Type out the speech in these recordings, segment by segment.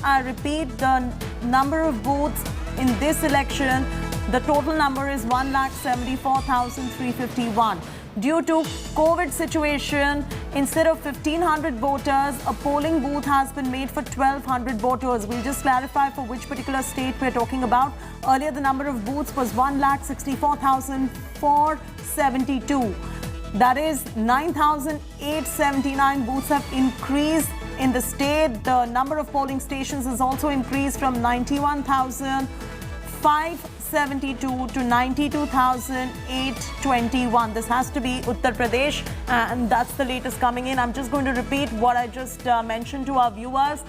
I repeat, the number of booths in this election, the total number is 1,74,351. Due to COVID situation, instead of 1,500 voters, a polling booth has been made for 1,200 voters. We'll just clarify for which particular state we're talking about. Earlier, the number of booths was 1,64,472. That is 9,879 booths have increased in the state. The number of polling stations has also increased from 91,572 to 92,821. This has to be Uttar Pradesh, and that's the latest coming in. I'm just going to repeat what I just mentioned to our viewers.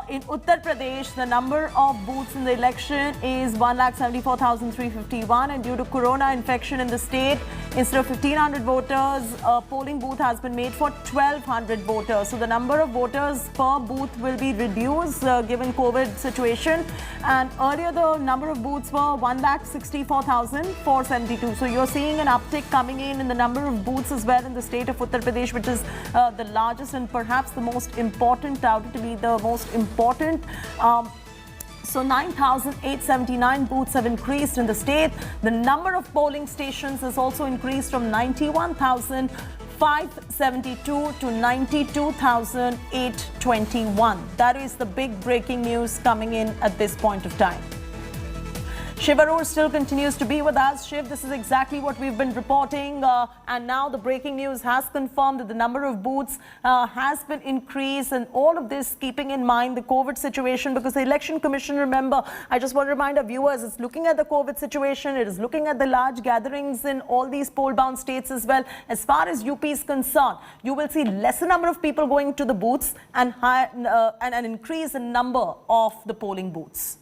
In Uttar Pradesh, the number of booths in the election is 1,74,351, and due to corona infection in the state, instead of 1,500 voters, a polling booth has been made for 1,200 voters. So the number of voters per booth will be reduced given COVID situation. And earlier, the number of booths were 1,64,472. So you're seeing an uptick coming in the number of booths as well in the state of Uttar Pradesh, which is the largest and perhaps the most important, touted to be the most important. So 9,879 booths have increased in the state. The number of polling stations has also increased from 91,572 to 92,821. That is the big breaking news coming in at this point of time. Shiv Arora still continues to be with us. Shiv, this is exactly what we've been reporting. And now the breaking news has confirmed that the number of booths has been increased. And all of this keeping in mind the COVID situation, because the Election Commission, remember, I just want to remind our viewers, it's looking at the COVID situation. It is looking at the large gatherings in all these poll-bound states as well. As far as UP is concerned, you will see lesser number of people going to the booths and an increase in number of the polling booths.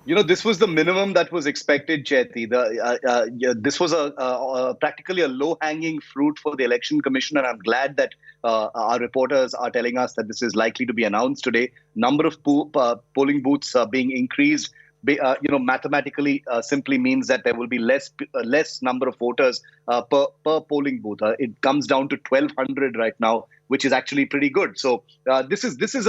You know, this was the minimum that was expected, Chaiti. This was practically a low-hanging fruit for the Election Commission, and I'm glad that our reporters are telling us that this is likely to be announced today. Number of polling booths being increased, mathematically simply means that there will be less number of voters per polling booth. It comes down to 1,200 right now, which is actually pretty good. So this is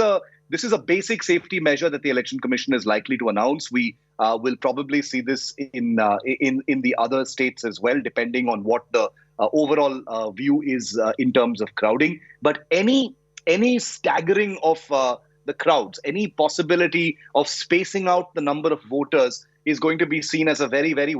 a basic safety measure that the Election Commission is likely to announce. We will probably see this in the other states as well, depending on what the overall view is in terms of crowding. But any staggering of the crowds, any possibility of spacing out the number of voters is going to be seen as a very, very